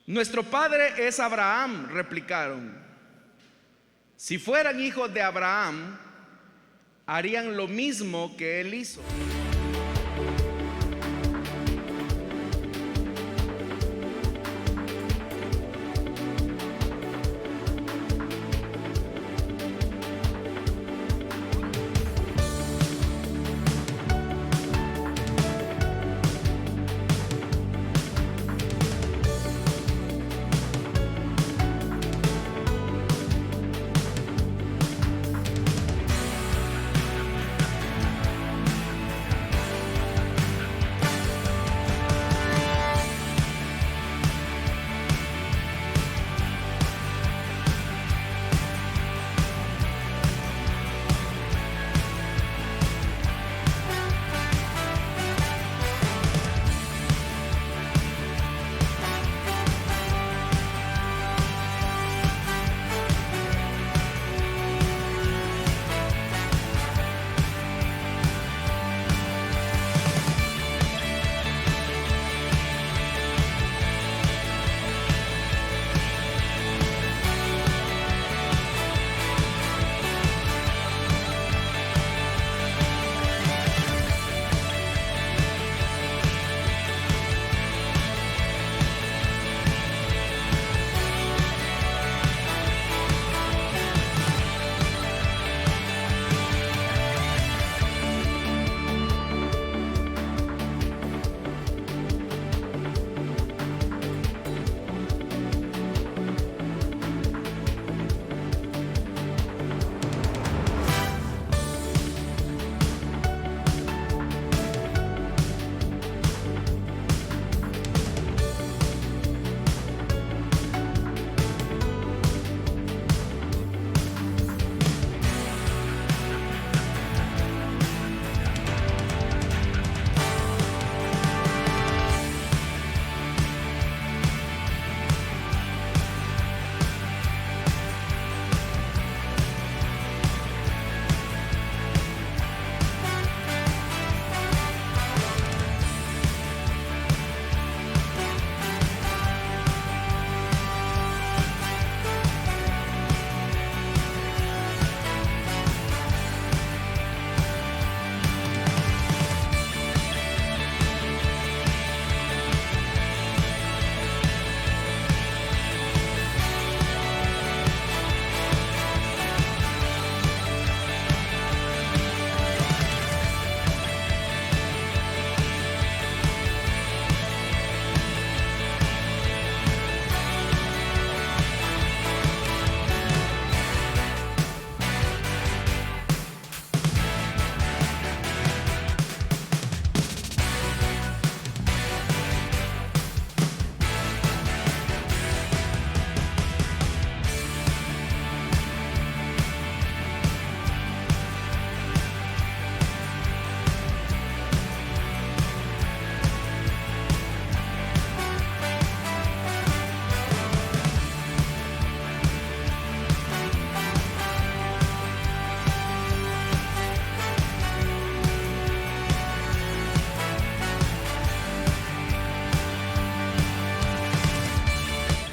Nuestro padre es Abraham, replicaron. Si fueran hijos de Abraham, harían lo mismo que él hizo.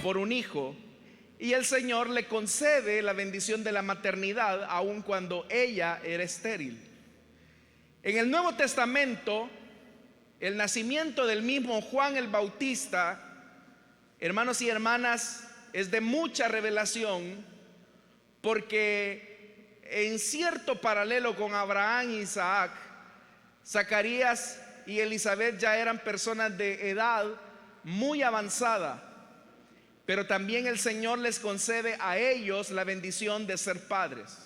Por un hijo, y el Señor le concede la bendición de la maternidad aun cuando ella era estéril. En el Nuevo Testamento, el nacimiento del mismo Juan el Bautista, hermanos y hermanas, es de mucha revelación, porque en cierto paralelo con Abraham e Isaac, Zacarías y Elizabeth ya eran personas de edad muy avanzada, pero también el Señor les concede a ellos la bendición de ser padres.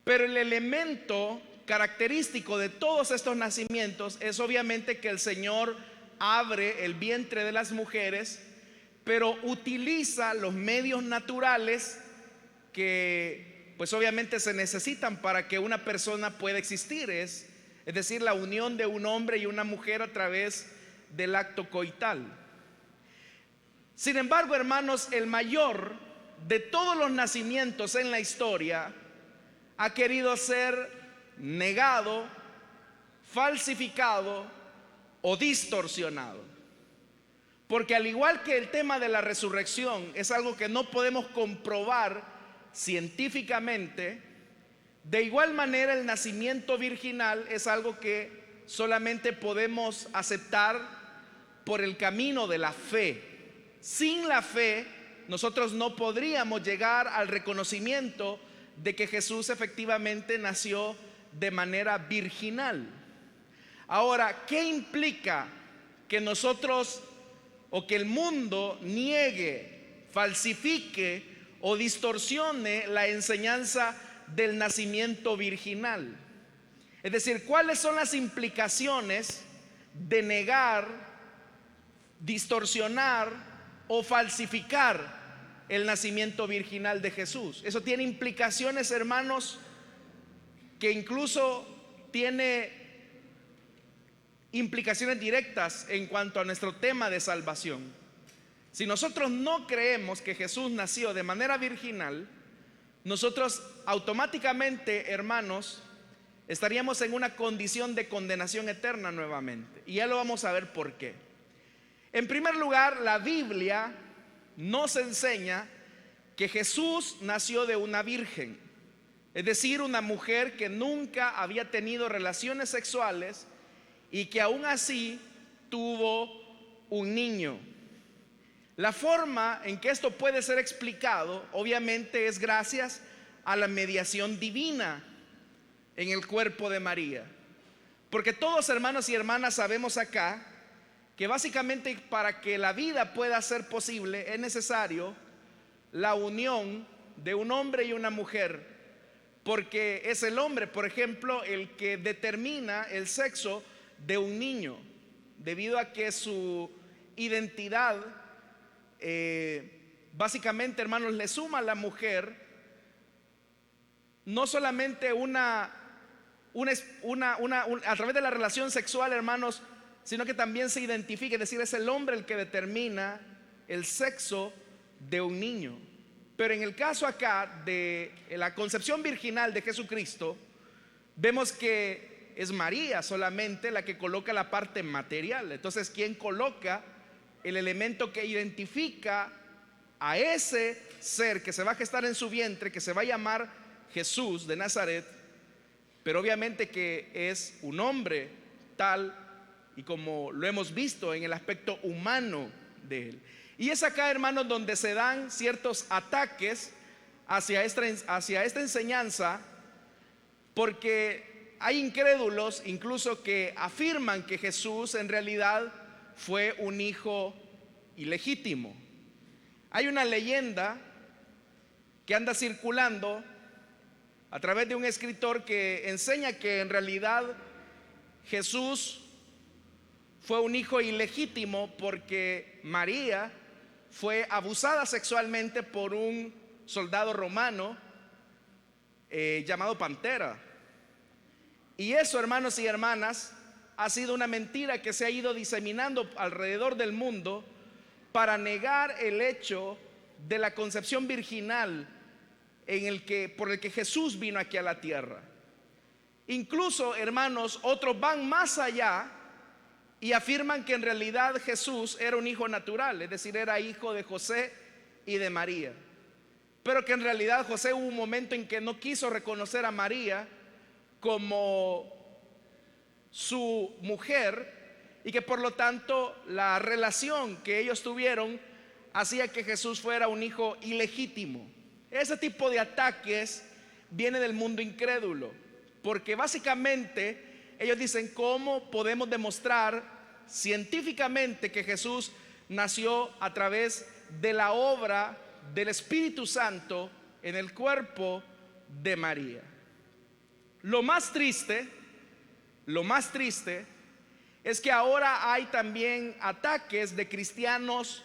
Pero el elemento característico de todos estos nacimientos es obviamente que el Señor abre el vientre de las mujeres, pero utiliza los medios naturales que pues obviamente se necesitan para que una persona pueda existir, es decir, la unión de un hombre y una mujer a través del acto coital. Sin embargo, hermanos, el mayor de todos los nacimientos en la historia ha querido ser negado, falsificado o distorsionado. Porque al igual que el tema de la resurrección es algo que no podemos comprobar científicamente, de igual manera el nacimiento virginal es algo que solamente podemos aceptar por el camino de la fe. Sin la fe, nosotros no podríamos llegar al reconocimiento de que Jesús efectivamente nació de manera virginal. Ahora, ¿qué implica que nosotros o que el mundo niegue, falsifique o distorsione la enseñanza del nacimiento virginal? Es decir, ¿cuáles son las implicaciones de negar, distorsionar o falsificar el nacimiento virginal de Jesús? Eso tiene implicaciones, hermanos, que incluso tiene implicaciones directas en cuanto a nuestro tema de salvación. Si nosotros no creemos que Jesús nació de manera virginal, nosotros automáticamente, hermanos, estaríamos en una condición de condenación eterna nuevamente. Y ya lo vamos a ver por qué. En primer lugar, la Biblia nos enseña que Jesús nació de una virgen, es decir, una mujer que nunca había tenido relaciones sexuales y que aún así tuvo un niño. La forma en que esto puede ser explicado, obviamente, es gracias a la mediación divina en el cuerpo de María. Porque todos, hermanos y hermanas, sabemos acá que básicamente para que la vida pueda ser posible es necesario la unión de un hombre y una mujer, porque es el hombre, por ejemplo, el que determina el sexo de un niño, debido a que su identidad básicamente, hermanos, le suma a la mujer no solamente a través de la relación sexual, hermanos, sino que también se identifica, es decir, es el hombre el que determina el sexo de un niño. Pero en el caso acá de la concepción virginal de Jesucristo, vemos que es María solamente la que coloca la parte material. Entonces, ¿quién coloca el elemento que identifica a ese ser que se va a gestar en su vientre, que se va a llamar Jesús de Nazaret, pero obviamente que es un hombre tal y como lo hemos visto en el aspecto humano de él? Y es acá, hermanos, donde se dan ciertos ataques hacia esta enseñanza, porque hay incrédulos incluso que afirman que Jesús en realidad fue un hijo ilegítimo. Hay una leyenda que anda circulando a través de un escritor que enseña que en realidad Jesús fue un hijo ilegítimo porque María fue abusada sexualmente por un soldado romano llamado Pantera. Y eso, hermanos y hermanas, ha sido una mentira que se ha ido diseminando alrededor del mundo para negar el hecho de la concepción virginal por el que Jesús vino aquí a la tierra. Incluso, hermanos, otros van más allá y afirman que en realidad Jesús era un hijo natural, es decir, era hijo de José y de María, pero que en realidad José hubo un momento en que no quiso reconocer a María como su mujer, y que por lo tanto la relación que ellos tuvieron hacía que Jesús fuera un hijo ilegítimo. Ese tipo de ataques viene del mundo incrédulo, porque básicamente ellos dicen: ¿cómo podemos demostrar científicamente que Jesús nació a través de la obra del Espíritu Santo en el cuerpo de María? Lo más triste es que ahora hay también ataques de cristianos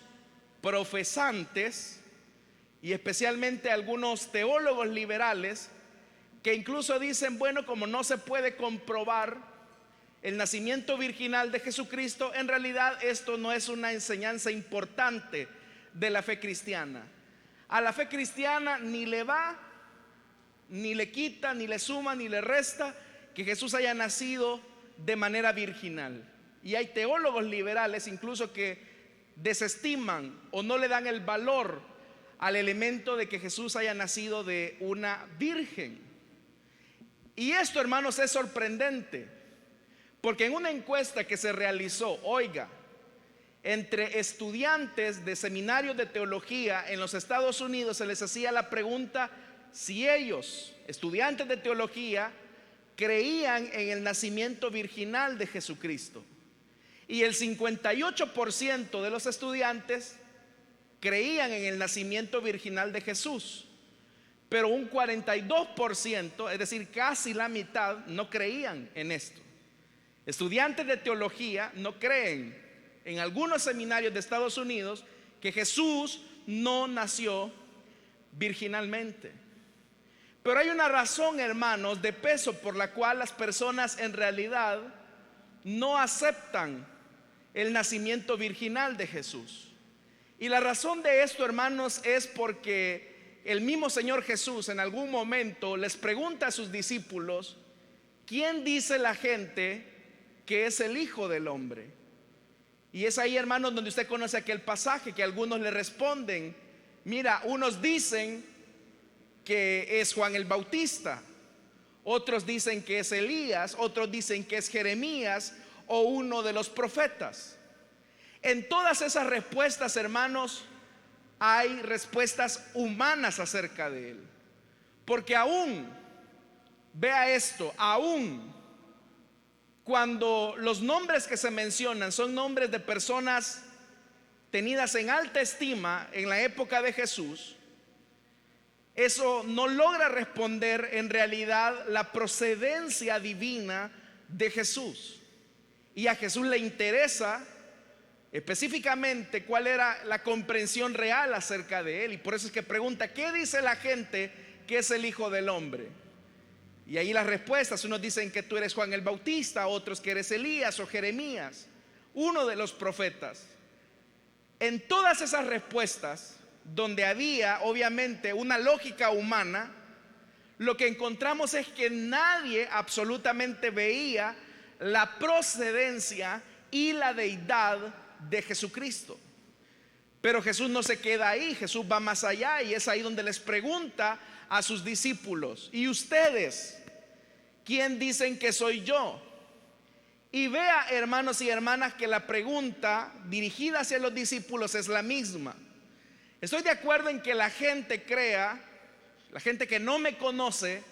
profesantes y especialmente algunos teólogos liberales que incluso dicen: bueno, como no se puede comprobar el nacimiento virginal de Jesucristo, en realidad esto no es una enseñanza importante de la fe cristiana. A la fe cristiana ni le va, ni le quita, ni le suma, ni le resta que Jesús haya nacido de manera virginal. Y hay teólogos liberales incluso que desestiman o no le dan el valor al elemento de que Jesús haya nacido de una virgen. Y esto, hermanos, es sorprendente, porque en una encuesta que se realizó, oiga, entre estudiantes de seminarios de teología en los Estados Unidos, se les hacía la pregunta si ellos, estudiantes de teología, creían en el nacimiento virginal de Jesucristo. Y el 58% de los estudiantes creían en el nacimiento virginal de Jesús, pero un 42%, es decir, casi la mitad, no creían en esto. Estudiantes de teología no creen en algunos seminarios de Estados Unidos que Jesús no nació virginalmente. Pero hay una razón, hermanos, de peso por la cual las personas en realidad no aceptan el nacimiento virginal de Jesús. Y la razón de esto, hermanos, es porque el mismo Señor Jesús en algún momento les pregunta a sus discípulos: ¿quién dice la gente que es el Hijo del Hombre? Y es ahí, hermanos, donde usted conoce aquel pasaje que algunos le responden: mira, unos dicen que es Juan el Bautista, otros dicen que es Elías, otros dicen que es Jeremías o uno de los profetas. En todas esas respuestas, hermanos, hay respuestas humanas acerca de él, porque aún, vea esto, aún cuando los nombres que se mencionan son nombres de personas tenidas en alta estima en la época de Jesús, eso no logra responder en realidad la procedencia divina de Jesús. Y a Jesús le interesa específicamente cuál era la comprensión real acerca de él. Y por eso es que pregunta: ¿qué dice la gente que es el Hijo del Hombre? Y ahí las respuestas: unos dicen que tú eres Juan el Bautista, otros que eres Elías o Jeremías, uno de los profetas. En todas esas respuestas, donde había obviamente una lógica humana, lo que encontramos es que nadie absolutamente veía la procedencia y la deidad de Jesucristo. Pero Jesús no se queda ahí, Jesús va más allá, y es ahí donde les pregunta a sus discípulos: ¿y ustedes quién dicen que soy yo? Y vea, hermanos y hermanas, que la pregunta dirigida hacia los discípulos es la misma. Estoy de acuerdo en que la gente crea, la gente que no me conoce,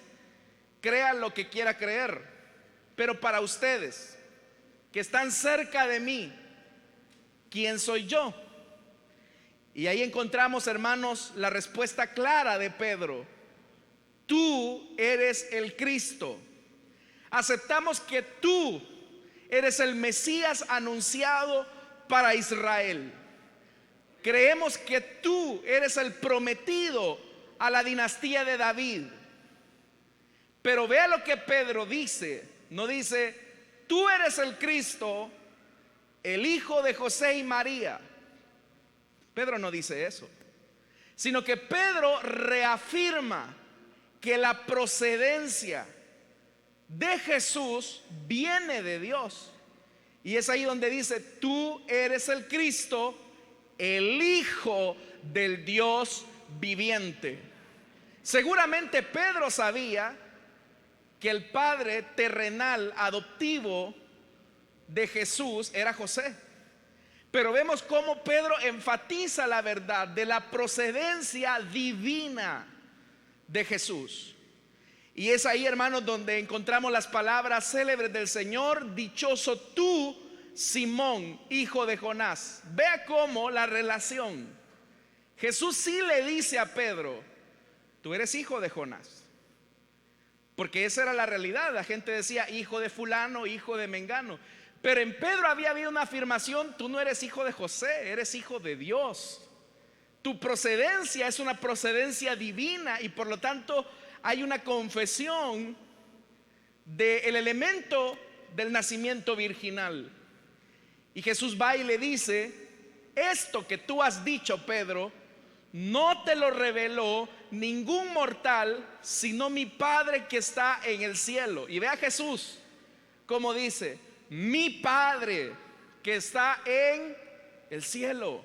crea lo que quiera creer. Pero para ustedes, que están cerca de mí, ¿quién soy yo? Y ahí encontramos, hermanos, la respuesta clara de Pedro: tú eres el Cristo. Aceptamos que tú eres el Mesías anunciado para Israel. Creemos que tú eres el prometido a la dinastía de David. Pero vea lo que Pedro dice. No dice: tú eres el Cristo, el hijo de José y María. Pedro no dice eso, sino que Pedro reafirma que la procedencia de Jesús viene de Dios. Y es ahí donde dice: tú eres el Cristo, el Hijo del Dios viviente. Seguramente Pedro sabía que el padre terrenal adoptivo de Jesús era José, pero vemos cómo Pedro enfatiza la verdad de la procedencia divina de Jesús. Y es ahí, hermanos, donde encontramos las palabras célebres del Señor: dichoso tú, Simón, hijo de Jonás. Vea cómo la relación. Jesús sí le dice a Pedro: tú eres hijo de Jonás, porque esa era la realidad. La gente decía hijo de fulano, hijo de mengano. Pero en Pedro había habido una afirmación: tú no eres hijo de José, eres hijo de Dios. Tu procedencia es una procedencia divina, y por lo tanto hay una confesión del elemento del nacimiento virginal. Y Jesús va y le dice: esto que tú has dicho, Pedro, no te lo reveló ningún mortal, sino mi Padre que está en el cielo. Y ve a Jesús como dice: mi Padre que está en el cielo.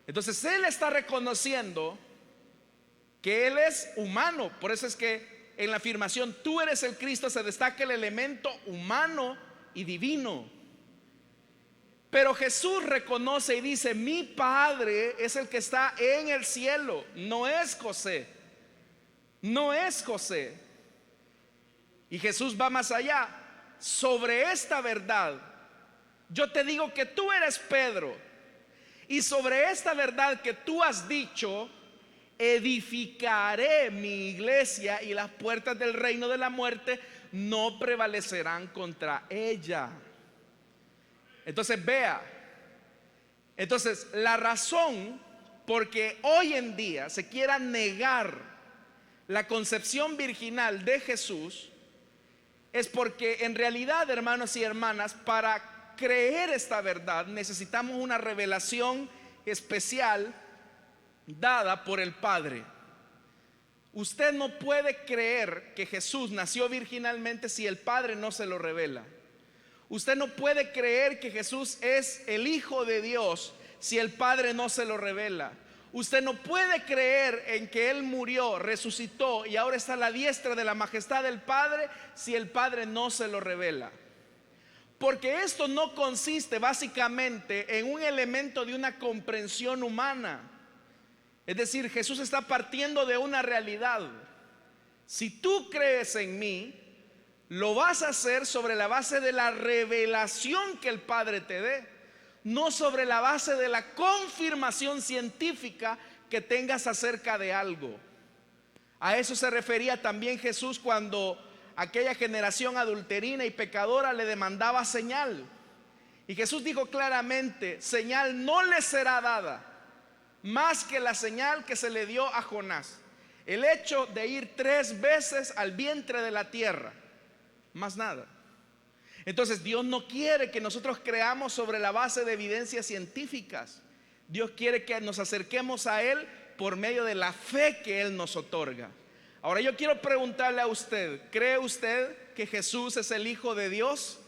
Entonces Él está reconociendo que Él es humano. Por eso es que en la afirmación tú eres el Cristo se destaca el elemento humano y divino. Pero Jesús reconoce y dice: mi Padre es el que está en el cielo. No es José. No es José. Y Jesús va más allá. Sobre esta verdad yo te digo que tú eres Pedro, y sobre esta verdad que tú has dicho edificaré mi iglesia, y las puertas del reino de la muerte no prevalecerán contra ella. Entonces vea, entonces la razón porque hoy en día se quiera negar la concepción virginal de Jesús es porque en realidad, hermanos y hermanas, para creer esta verdad necesitamos una revelación especial dada por el Padre. Usted no puede creer que Jesús nació virginalmente si el Padre no se lo revela. Usted no puede creer que Jesús es el Hijo de Dios si el Padre no se lo revela. Usted no puede creer en que Él murió, resucitó y ahora está a la diestra de la majestad del Padre si el Padre no se lo revela. Porque esto no consiste básicamente en un elemento de una comprensión humana. Es decir, Jesús está partiendo de una realidad. Si tú crees en mí, lo vas a hacer sobre la base de la revelación que el Padre te dé, no sobre la base de la confirmación científica que tengas acerca de algo. A eso se refería también Jesús cuando aquella generación adulterina y pecadora le demandaba señal. Y Jesús dijo claramente: señal no le será dada más que la señal que se le dio a Jonás, el hecho de ir 3 veces al vientre de la tierra, más nada. Entonces Dios no quiere que nosotros creamos sobre la base de evidencias científicas. Dios quiere que nos acerquemos a Él por medio de la fe que Él nos otorga. Ahora yo quiero preguntarle a usted: ¿cree usted que Jesús es el Hijo de Dios?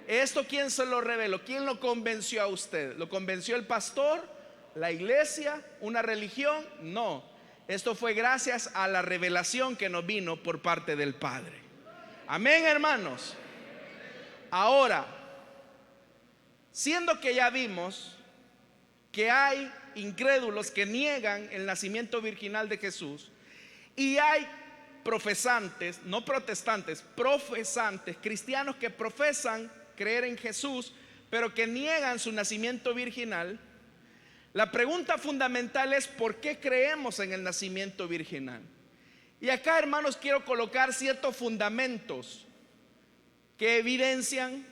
¿Esto quién se lo reveló? ¿Quién lo convenció a usted? ¿Lo convenció el pastor? ¿La iglesia? ¿Una religión? No. Esto fue gracias a la revelación que nos vino por parte del Padre. Amén, hermanos. Ahora, siendo que ya vimos que hay incrédulos que niegan el nacimiento virginal de Jesús, y hay profesantes, no protestantes, profesantes, cristianos que profesan creer en Jesús, pero que niegan su nacimiento virginal, la pregunta fundamental es: ¿por qué creemos en el nacimiento virginal? Y acá, hermanos, quiero colocar ciertos fundamentos que evidencian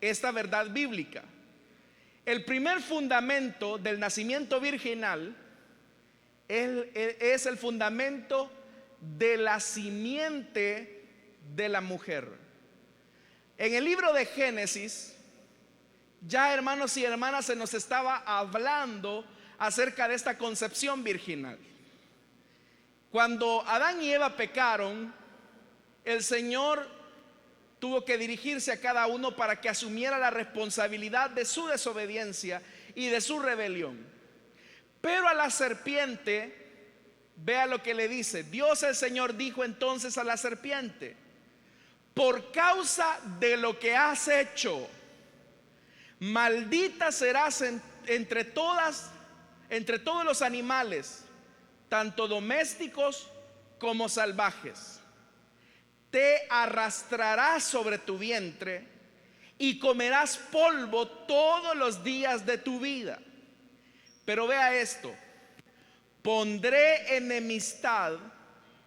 esta verdad bíblica. El primer fundamento del nacimiento virginal es el fundamento de la simiente de la mujer. En el libro de Génesis, ya, hermanos y hermanas, se nos estaba hablando acerca de esta concepción virginal. Cuando Adán y Eva pecaron, el Señor tuvo que dirigirse a cada uno para que asumiera la responsabilidad de su desobediencia y de su rebelión. Pero a la serpiente, vea lo que le dice. Dios el Señor dijo entonces a la serpiente: por causa de lo que has hecho, maldita serás entre todos los animales, tanto domésticos como salvajes. Te arrastrarás sobre tu vientre y comerás polvo todos los días de tu vida. Pero vea esto: pondré enemistad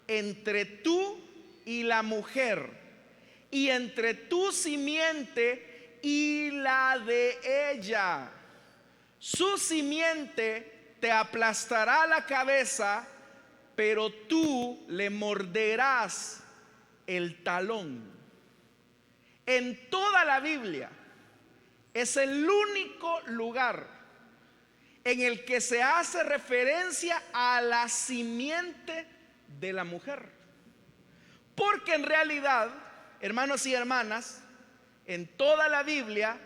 entre tú y la mujer, y entre tu simiente y la de ella. Su simiente te aplastará la cabeza, pero tú le morderás el talón. En toda la Biblia es el único lugar en el que se hace referencia a la simiente de la mujer. Porque en realidad, hermanos y hermanas, en toda la Biblia,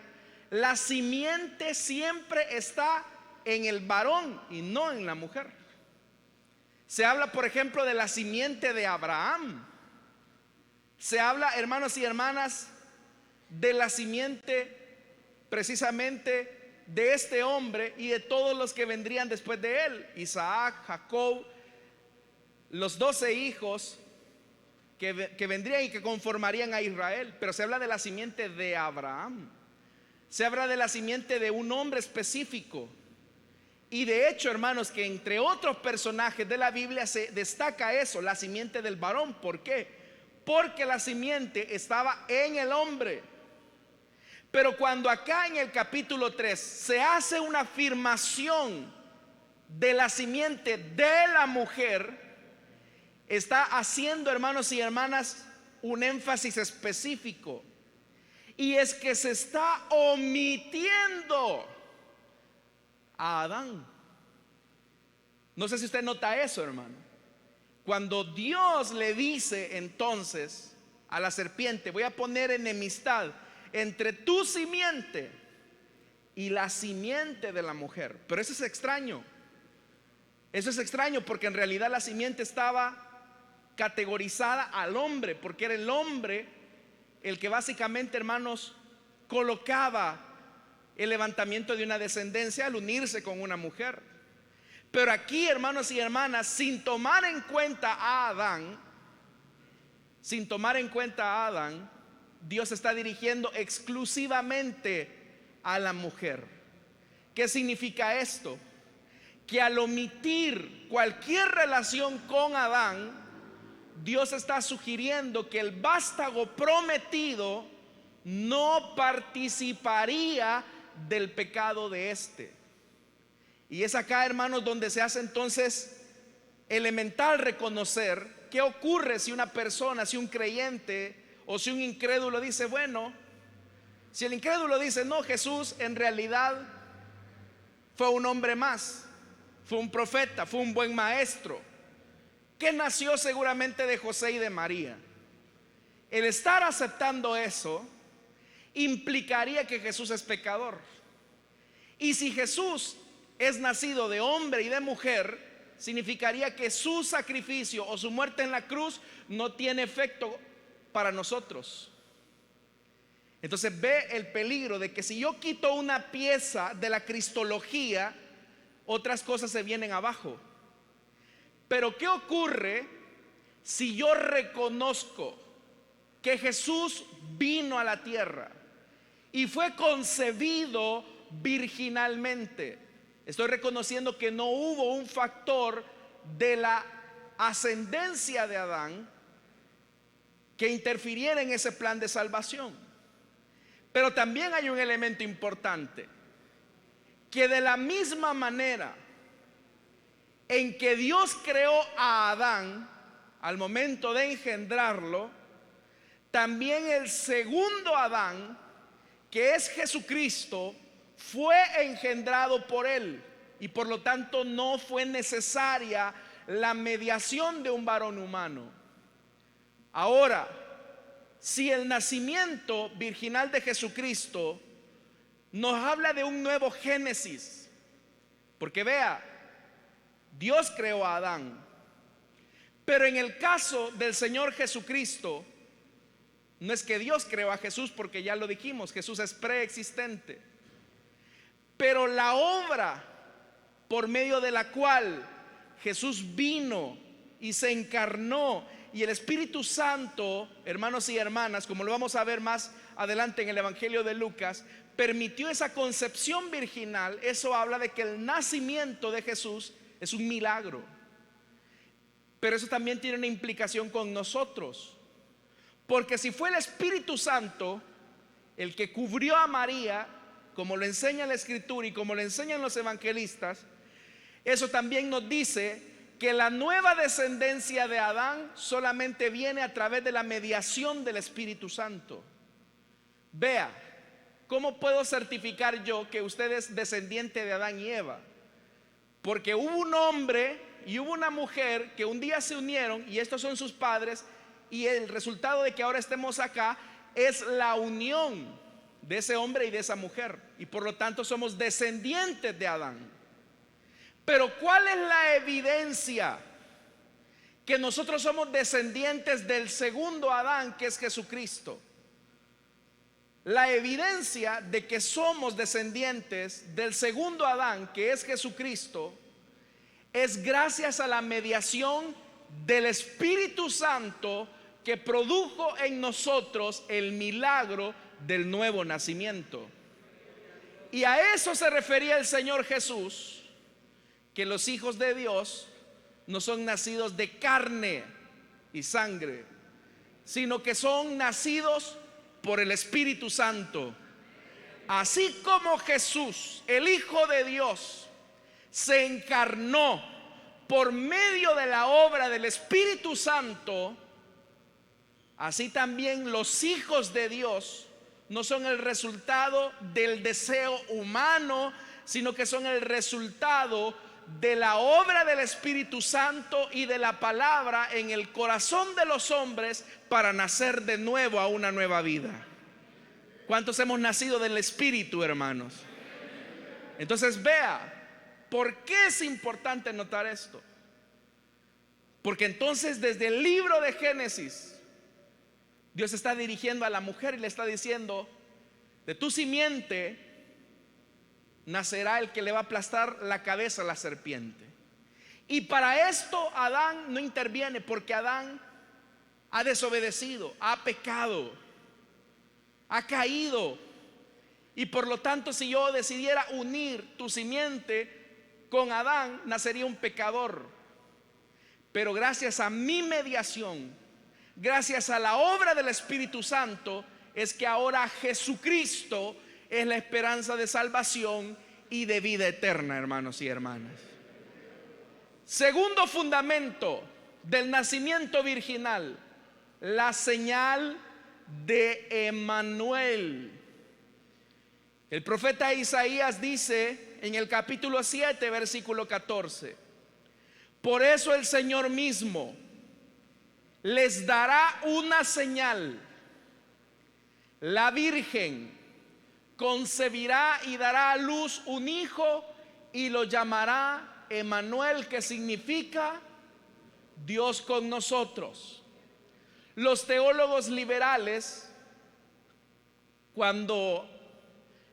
la simiente siempre está en el varón y no en la mujer. Se habla, por ejemplo, de la simiente de Abraham. Se habla, hermanos y hermanas, de la simiente precisamente de este hombre y de todos los que vendrían después de él: Isaac, Jacob, los 12 hijos que vendrían y que conformarían a Israel. Pero se habla de la simiente de Abraham. Se habla de la simiente de un hombre específico. Y de hecho, hermanos, que entre otros personajes de la Biblia se destaca eso, la simiente del varón. ¿Por qué? Porque la simiente estaba en el hombre. Pero cuando acá en el capítulo 3 se hace una afirmación de la simiente de la mujer, está haciendo, hermanos y hermanas, un énfasis específico. Y es que se está omitiendo a Adán. No sé si usted nota eso, hermano. Cuando Dios le dice entonces a la serpiente: voy a poner enemistad entre tu simiente y la simiente de la mujer. Pero eso es extraño. Eso es extraño porque en realidad la simiente estaba categorizada al hombre, porque era el hombre el que básicamente, hermanos, colocaba el levantamiento de una descendencia al unirse con una mujer. Pero aquí, hermanos y hermanas, sin tomar en cuenta a Adán, Dios está dirigiendo exclusivamente a la mujer. ¿Qué significa esto? Que al omitir cualquier relación con Adán, Dios está sugiriendo que el vástago prometido no participaría del pecado de este. Y es acá, hermanos, donde se hace entonces elemental reconocer qué ocurre si una persona, si un creyente o si un incrédulo dice: bueno, si el incrédulo dice: no, Jesús en realidad fue un hombre más, fue un profeta, fue un buen maestro, que nació seguramente de José y de María. El estar aceptando eso implicaría que Jesús es pecador. Y si Jesús es nacido de hombre y de mujer, significaría que su sacrificio o su muerte en la cruz no tiene efecto para nosotros. Entonces ve el peligro de que si yo quito una pieza de la cristología, otras cosas se vienen abajo. Pero ¿qué ocurre si yo reconozco que Jesús vino a la tierra y fue concebido virginalmente? Estoy reconociendo que no hubo un factor de la ascendencia de Adán que interfiriera en ese plan de salvación. Pero también hay un elemento importante, que de la misma manera en que Dios creó a Adán al momento de engendrarlo, también el segundo Adán, que es Jesucristo, fue engendrado por él, y por lo tanto no fue necesaria la mediación de un varón humano. Ahora, si el nacimiento virginal de Jesucristo nos habla de un nuevo Génesis, porque vea, Dios creó a Adán, pero en el caso del Señor Jesucristo, no es que Dios creó a Jesús, porque ya lo dijimos, Jesús es preexistente. Pero la obra por medio de la cual Jesús vino y se encarnó, y el Espíritu Santo, hermanos y hermanas, como lo vamos a ver más adelante en el Evangelio de Lucas, permitió esa concepción virginal. Eso habla de que el nacimiento de Jesús es un milagro. Pero eso también tiene una implicación con nosotros, porque si fue el Espíritu Santo el que cubrió a María, como lo enseña la Escritura y como lo enseñan los evangelistas, eso también nos dice que la nueva descendencia de Adán solamente viene a través de la mediación del Espíritu Santo. Vea, ¿cómo puedo certificar yo que usted es descendiente de Adán y Eva? Porque hubo un hombre y hubo una mujer que un día se unieron, y estos son sus padres, y el resultado de que ahora estemos acá es la unión de ese hombre y de esa mujer, y por lo tanto somos descendientes de Adán. Pero ¿cuál es la evidencia que nosotros somos descendientes del segundo Adán, que es Jesucristo? La evidencia de que somos descendientes del segundo Adán, que es Jesucristo, es gracias a la mediación del Espíritu Santo, que produjo en nosotros el milagro del nuevo nacimiento. Y a eso se refería el Señor Jesús, que los hijos de Dios no son nacidos de carne y sangre, sino que son nacidos por el Espíritu Santo. Así como Jesús, el Hijo de Dios, se encarnó por medio de la obra del Espíritu Santo, así también los hijos de Dios no son el resultado del deseo humano, sino que son el resultado de la obra del Espíritu Santo y de la palabra en el corazón de los hombres para nacer de nuevo a una nueva vida. ¿Cuántos hemos nacido del Espíritu, hermanos? Entonces vea, ¿por qué es importante notar esto? Porque entonces desde el libro de Génesis, Dios está dirigiendo a la mujer y le está diciendo: de tu simiente nacerá el que le va a aplastar la cabeza a la serpiente. Y para esto Adán no interviene, porque Adán ha desobedecido, ha pecado, ha caído. Y por lo tanto, si yo decidiera unir tu simiente con Adán, nacería un pecador. Pero gracias a mi mediación, gracias a la obra del Espíritu Santo, es que ahora Jesucristo es la esperanza de salvación y de vida eterna, hermanos y hermanas. Segundo fundamento del nacimiento virginal: la señal de Emmanuel. El profeta Isaías dice en el capítulo 7, versículo 14: por eso el Señor mismo les dará una señal. La Virgen concebirá y dará a luz un hijo y lo llamará Emmanuel, que significa Dios con nosotros. Los teólogos liberales, cuando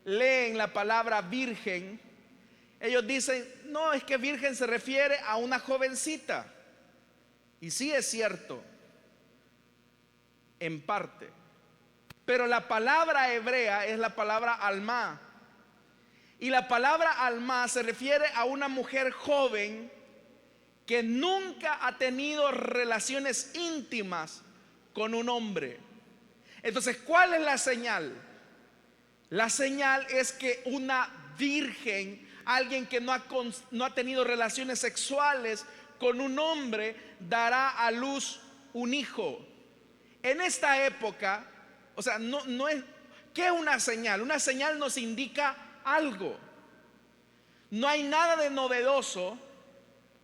leen la palabra virgen, ellos dicen: no, es que virgen se refiere a una jovencita. Y sí es cierto, en parte. Pero la palabra hebrea es la palabra alma. Y la palabra alma se refiere a una mujer joven que nunca ha tenido relaciones íntimas con un hombre. Entonces, ¿cuál es la señal? La señal es que una virgen, alguien que no ha tenido relaciones sexuales con un hombre, dará a luz un hijo. En esta época, o sea, no es, ¿qué es una señal? Una señal nos indica algo. No hay nada de novedoso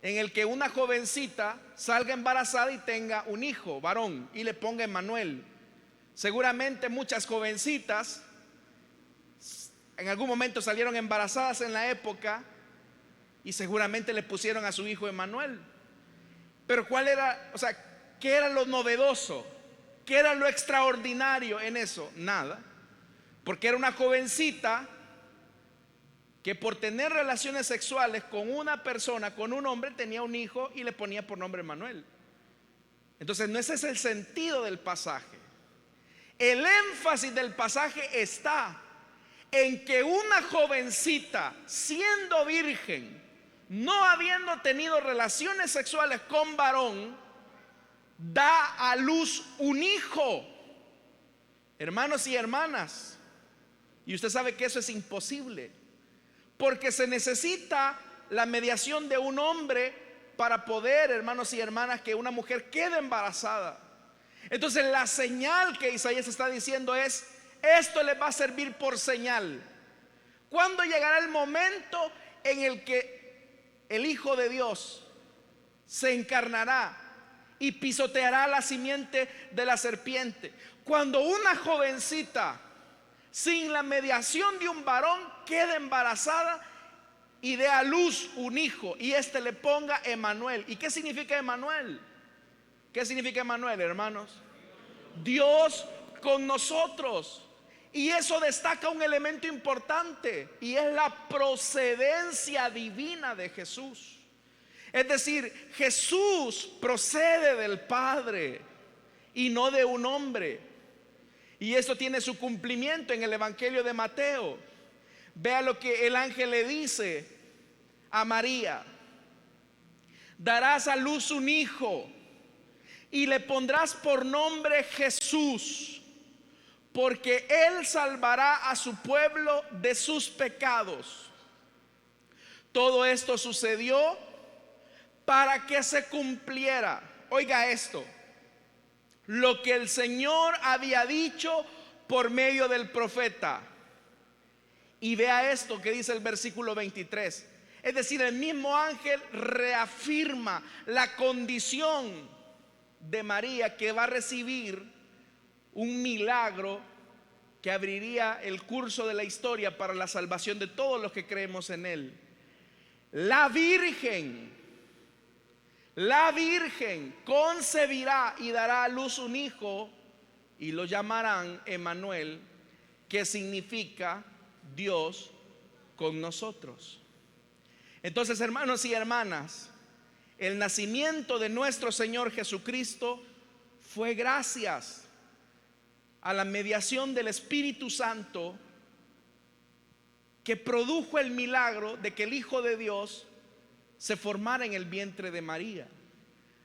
en el que una jovencita salga embarazada y tenga un hijo varón y le ponga Emmanuel. Seguramente muchas jovencitas en algún momento salieron embarazadas en la época y seguramente le pusieron a su hijo Emmanuel. Pero ¿cuál era? O sea, ¿qué era lo novedoso? ¿Qué era lo extraordinario en eso? Nada. Porque era una jovencita que por tener relaciones sexuales con una persona, con un hombre, tenía un hijo y le ponía por nombre Emmanuel. Entonces no ese es el sentido del pasaje. El énfasis del pasaje está en que una jovencita, siendo virgen, no habiendo tenido relaciones sexuales con varón, da a luz un hijo. Hermanos y hermanas, y usted sabe que eso es imposible, porque se necesita la mediación de un hombre para poder, hermanos y hermanas, que una mujer quede embarazada. Entonces la señal que Isaías está diciendo es: esto les va a servir por señal. ¿Cuándo llegará el momento en el que el Hijo de Dios se encarnará y pisoteará la simiente de la serpiente? Cuando una jovencita sin la mediación de un varón, quede embarazada y dé a luz un hijo, y éste le ponga Emanuel. ¿Y qué significa Emanuel? ¿Qué significa Emanuel, hermanos? Dios con nosotros. Y eso destaca un elemento importante, y es la procedencia divina de Jesús. Es decir, Jesús procede del Padre y no de un hombre. Y esto tiene su cumplimiento en el Evangelio de Mateo. Vea lo que el ángel le dice a María: darás a luz un hijo y le pondrás por nombre Jesús, porque él salvará a su pueblo de sus pecados. Todo esto sucedió para que se cumpliera, oiga esto, lo que el Señor había dicho por medio del profeta. Y vea esto que dice el versículo 23. Es decir, el mismo ángel reafirma la condición de María, que va a recibir un milagro que abriría el curso de la historia para la salvación de todos los que creemos en él. La Virgen concebirá y dará a luz un hijo, y lo llamarán Emanuel, que significa Dios con nosotros. Entonces, hermanos y hermanas, el nacimiento de nuestro Señor Jesucristo fue gracias a la mediación del Espíritu Santo, que produjo el milagro de que el Hijo de Dios se formara en el vientre de María.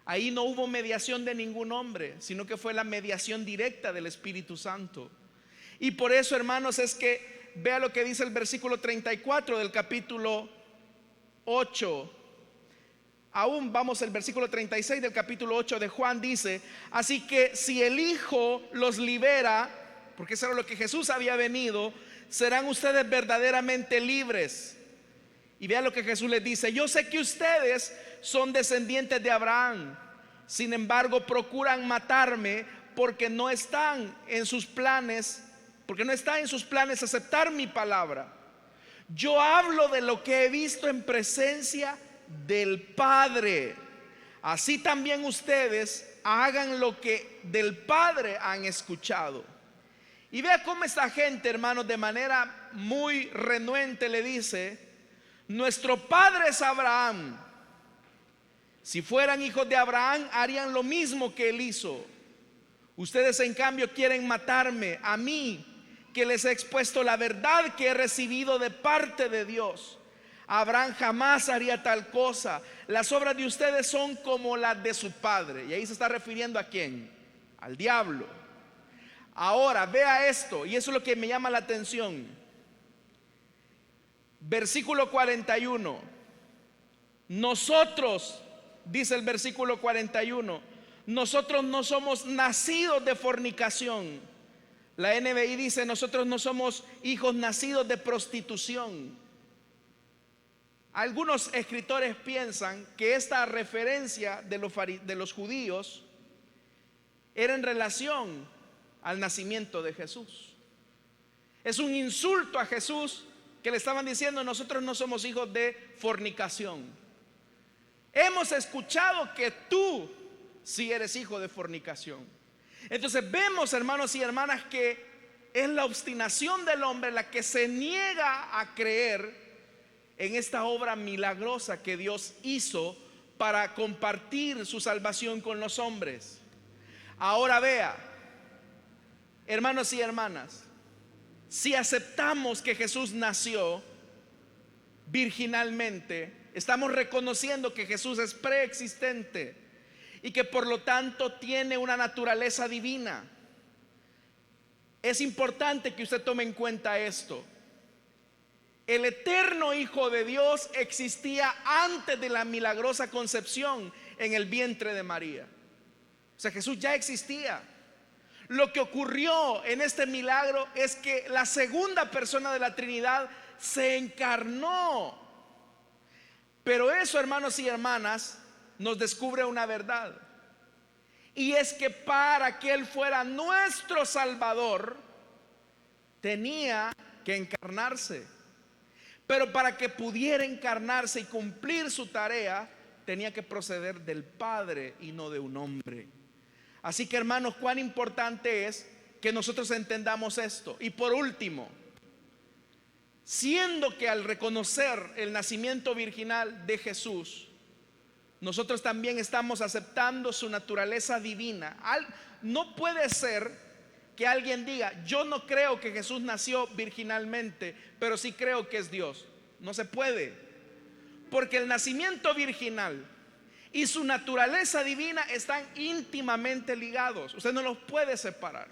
Ahí no hubo mediación de ningún hombre, sino que fue la mediación directa del Espíritu Santo. Y por eso, hermanos, es que vea lo que dice el versículo 34 del capítulo 8. Aún vamos al versículo 36 del capítulo 8 de Juan. Dice: así que si el Hijo los libera, porque eso era lo que Jesús había venido, serán ustedes verdaderamente libres. Y vea lo que Jesús les dice: yo sé que ustedes son descendientes de Abraham, sin embargo procuran matarme, porque no están en sus planes aceptar mi palabra. Yo hablo de lo que he visto en presencia del Padre. Así también ustedes hagan lo que del Padre han escuchado. Y vea cómo esta gente, hermanos, de manera muy renuente le dice: nuestro padre es Abraham. Si fueran hijos de Abraham, harían lo mismo que él hizo. Ustedes, en cambio, quieren matarme a mí, que les he expuesto la verdad que he recibido de parte de Dios. Abraham jamás haría tal cosa. Las obras de ustedes son como las de su padre. Y ahí se está refiriendo ¿a quién? Al diablo. Ahora vea esto, y eso es lo que me llama la atención. Versículo 41. Nosotros, dice el versículo 41, nosotros no somos nacidos de fornicación. La NBI dice: nosotros no somos hijos nacidos de prostitución. Algunos escritores piensan que esta referencia de los judíos era en relación al nacimiento de Jesús. Es un insulto a Jesús, que le estaban diciendo: nosotros no somos hijos de fornicación. Hemos escuchado que tú sí eres hijo de fornicación. Entonces vemos, hermanos y hermanas, que es la obstinación del hombre la que se niega a creer en esta obra milagrosa que Dios hizo para compartir su salvación con los hombres. Ahora vea, hermanos y hermanas, si aceptamos que Jesús nació virginalmente, estamos reconociendo que Jesús es preexistente y que por lo tanto tiene una naturaleza divina. Es importante que usted tome en cuenta esto. El eterno Hijo de Dios existía antes de la milagrosa concepción en el vientre de María. O sea, Jesús ya existía. Lo que ocurrió en este milagro es que la segunda persona de la Trinidad se encarnó. Pero eso, hermanos y hermanas, nos descubre una verdad, y es que para que Él fuera nuestro Salvador, tenía que encarnarse. Pero para que pudiera encarnarse y cumplir su tarea, tenía que proceder del Padre y no de un hombre. Así que, hermanos, cuán importante es que nosotros entendamos esto. Y por último, siendo que al reconocer el nacimiento virginal de Jesús, nosotros también estamos aceptando su naturaleza divina. No puede ser que alguien diga: yo no creo que Jesús nació virginalmente, pero sí creo que es Dios. No se puede, porque el nacimiento virginal y su naturaleza divina están íntimamente ligados. Usted no los puede separar.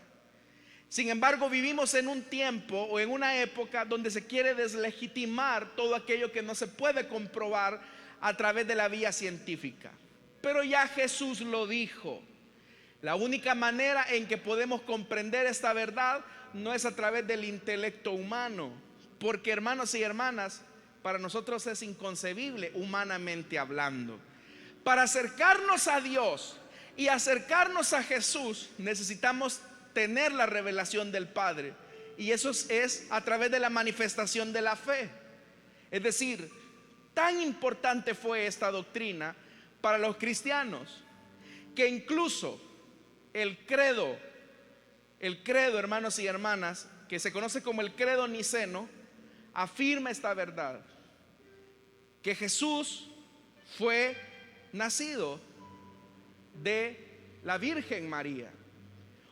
Sin embargo, vivimos en un tiempo o en una época donde se quiere deslegitimar todo aquello que no se puede comprobar a través de la vía científica. Pero ya Jesús lo dijo. La única manera en que podemos comprender esta verdad no es a través del intelecto humano, porque, hermanos y hermanas, para nosotros es inconcebible humanamente hablando. Para acercarnos a Dios y acercarnos a Jesús necesitamos tener la revelación del Padre, y eso es a través de la manifestación de la fe. Es decir, tan importante fue esta doctrina para los cristianos que incluso el credo, hermanos y hermanas, que se conoce como el credo niceno, afirma esta verdad: que Jesús fue nacido de la Virgen María.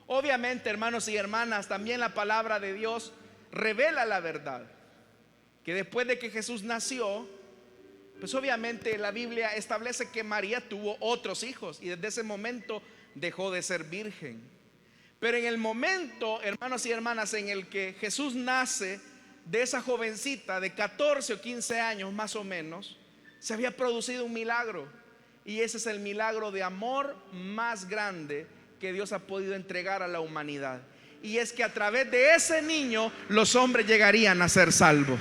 Obviamente, hermanos y hermanas, también la palabra de Dios revela la verdad, que después de que Jesús nació, pues obviamente la Biblia establece que María tuvo otros hijos y desde ese momento dejó de ser virgen. Pero en el momento, hermanos y hermanas, en el que Jesús nace de esa jovencita de 14 o 15 años más o menos, se había producido un milagro, y ese es el milagro de amor más grande que Dios ha podido entregar a la humanidad, y es que a través de ese niño los hombres llegarían a ser salvos.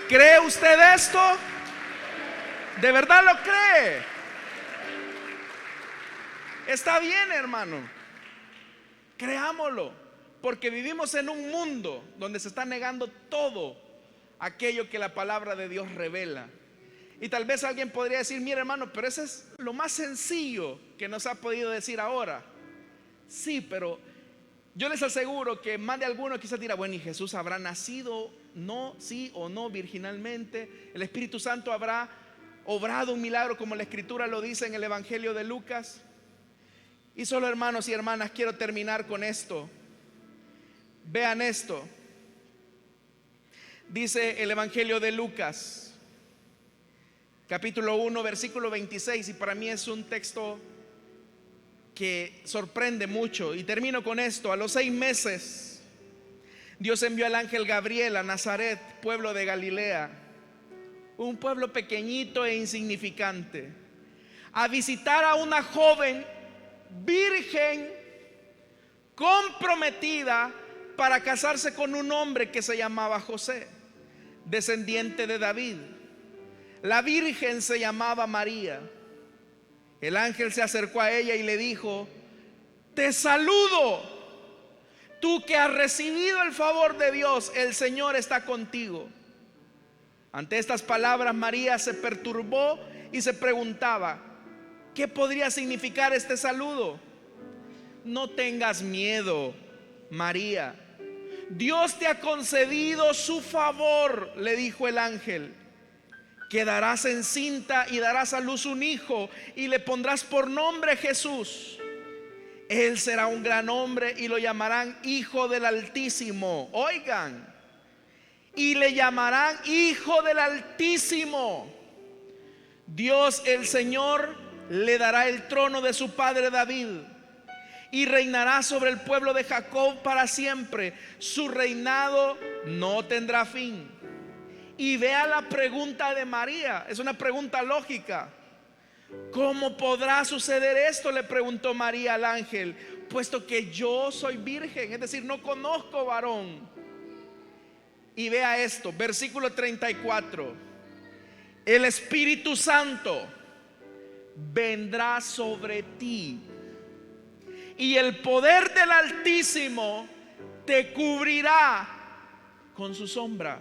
¿Cree usted esto? ¿De verdad lo cree? Está bien, hermano, creámoslo, porque vivimos en un mundo donde se está negando todo aquello que la palabra de Dios revela. Y tal vez alguien podría decir: mire, hermano, pero eso es lo más sencillo que nos ha podido decir ahora. Sí, pero yo les aseguro que más de alguno quizás dirá: bueno, ¿y Jesús habrá nacido, no, sí o no, virginalmente? ¿El Espíritu Santo habrá obrado un milagro como la Escritura lo dice en el Evangelio de Lucas? Y solo, hermanos y hermanas, quiero terminar con esto. Vean esto. Dice el Evangelio de Lucas, capítulo 1, versículo 26, y para mí es un texto que sorprende mucho. Y termino con esto: a los 6 meses Dios envió al ángel Gabriel a Nazaret, pueblo de Galilea, un pueblo pequeñito e insignificante, a visitar a una joven virgen comprometida para casarse con un hombre que se llamaba José, descendiente de David. La virgen se llamaba María. El ángel se acercó a ella y le dijo: te saludo, tú que has recibido el favor de Dios, el Señor está contigo. Ante estas palabras, María se perturbó y se preguntaba: ¿qué podría significar este saludo? No tengas miedo, María, Dios te ha concedido su favor, le dijo el ángel. Quedarás encinta y darás a luz un hijo, y le pondrás por nombre Jesús. Él será un gran hombre y lo llamarán Hijo del Altísimo. Oigan, y le llamarán Hijo del Altísimo. Dios el Señor le dará el trono de su padre David, y reinará sobre el pueblo de Jacob para siempre. Su reinado no tendrá fin. Y vea la pregunta de María, es una pregunta lógica. ¿Cómo podrá suceder esto?, le preguntó María al ángel, puesto que yo soy virgen, es decir, no conozco varón. Y vea esto, versículo 34: el Espíritu Santo vendrá sobre ti, y el poder del Altísimo te cubrirá con su sombra.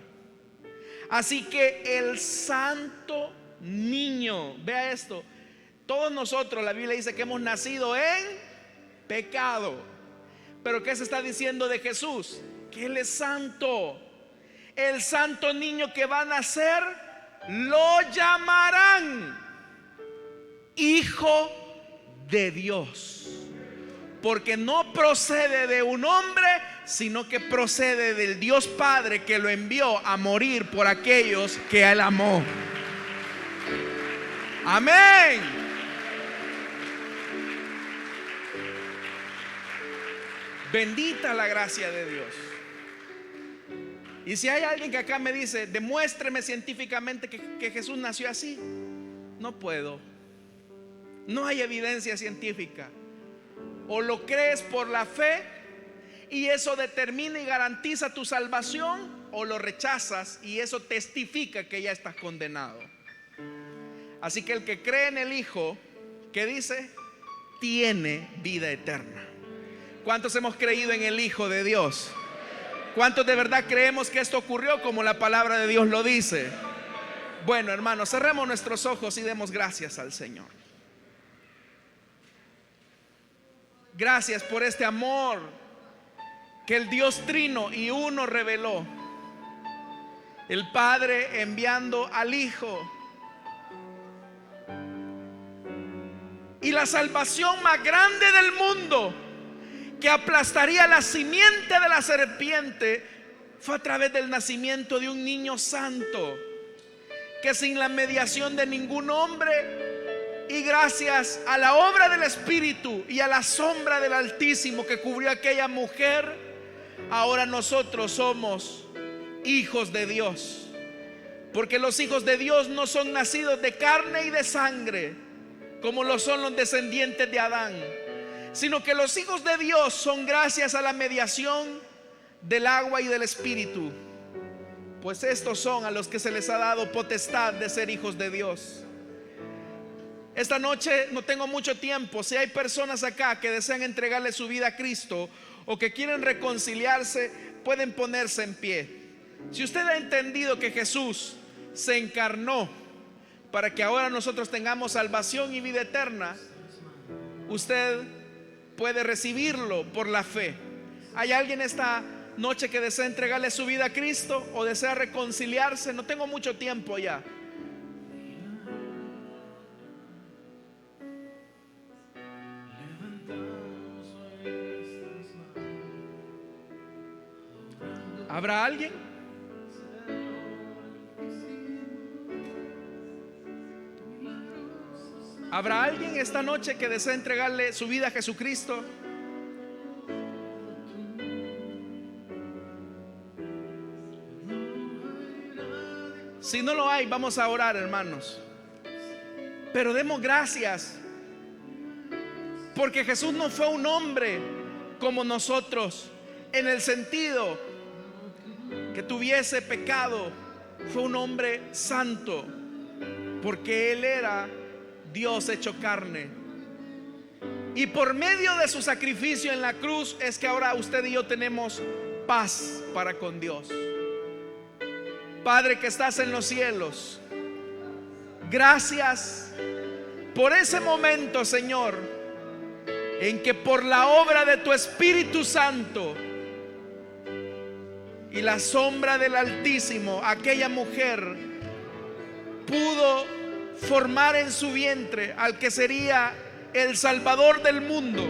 Así que el santo niño, vea esto, todos nosotros, la Biblia dice que hemos nacido en pecado, pero ¿qué se está diciendo de Jesús? Que Él es santo. El santo niño que va a nacer lo llamarán Hijo de Dios, porque no procede de un hombre, sino que procede del Dios Padre, que lo envió a morir por aquellos que Él amó. Amén. Bendita la gracia de Dios. Y si hay alguien que acá me dice, demuéstreme científicamente que Jesús nació así, no puedo. No hay evidencia científica. O lo crees por la fe y eso determina y garantiza tu salvación, o lo rechazas y eso testifica que ya estás condenado. Así que el que cree en el Hijo, ¿qué dice? Tiene vida eterna. ¿Cuántos hemos creído en el Hijo de Dios? ¿Cuántos de verdad creemos que esto ocurrió como la palabra de Dios lo dice? Bueno, hermanos, cerremos nuestros ojos y demos gracias al Señor. Gracias por este amor que el Dios Trino y Uno reveló. El Padre enviando al Hijo. Y la salvación más grande del mundo, que aplastaría la simiente de la serpiente, fue a través del nacimiento de un niño santo, que sin la mediación de ningún hombre y gracias a la obra del Espíritu y a la sombra del Altísimo que cubrió a aquella mujer, ahora nosotros somos hijos de Dios. Porque los hijos de Dios no son nacidos de carne y de sangre, como lo son los descendientes de Adán, sino que los hijos de Dios son gracias a la mediación del agua y del Espíritu. Pues estos son a los que se les ha dado potestad de ser hijos de Dios. Esta noche no tengo mucho tiempo. Si hay personas acá que desean entregarle su vida a Cristo o que quieren reconciliarse, pueden ponerse en pie. Si usted ha entendido que Jesús se encarnó para que ahora nosotros tengamos salvación y vida eterna, usted puede recibirlo por la fe. ¿Hay alguien esta noche que desea entregarle su vida a Cristo o desea reconciliarse? No tengo mucho tiempo ya. ¿Habrá alguien? ¿Habrá alguien esta noche que desea entregarle su vida a Jesucristo? Si no lo hay, vamos a orar, hermanos. Pero demos gracias, porque Jesús no fue un hombre como nosotros, en el sentido que tuviese pecado. Fue un hombre santo, porque Él era Dios hecho carne. Y por medio de su sacrificio en la cruz es que ahora usted y yo tenemos paz para con Dios. Padre que estás en los cielos, gracias por ese momento, Señor, en que por la obra de tu Espíritu Santo y la sombra del Altísimo, aquella mujer pudo formar en su vientre al que sería el Salvador del mundo.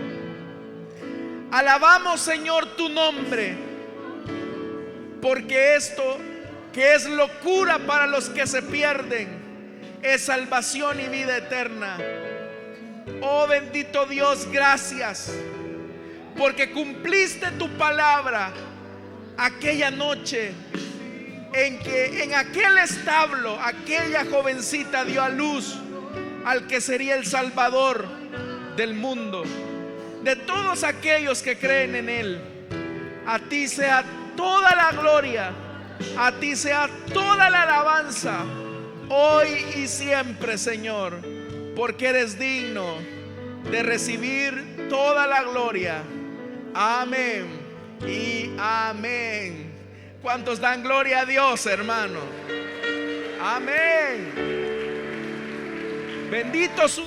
Alabamos, Señor, tu nombre, porque esto que es locura para los que se pierden es salvación y vida eterna. Oh bendito Dios, gracias porque cumpliste tu palabra aquella noche en que en aquel establo aquella jovencita dio a luz al que sería el Salvador del mundo, de todos aquellos que creen en Él. A ti sea toda la gloria, a ti sea toda la alabanza, hoy y siempre, Señor, porque eres digno de recibir toda la gloria. Amén y amén. ¿Cuántos dan gloria a Dios, hermano? Amén. Bendito su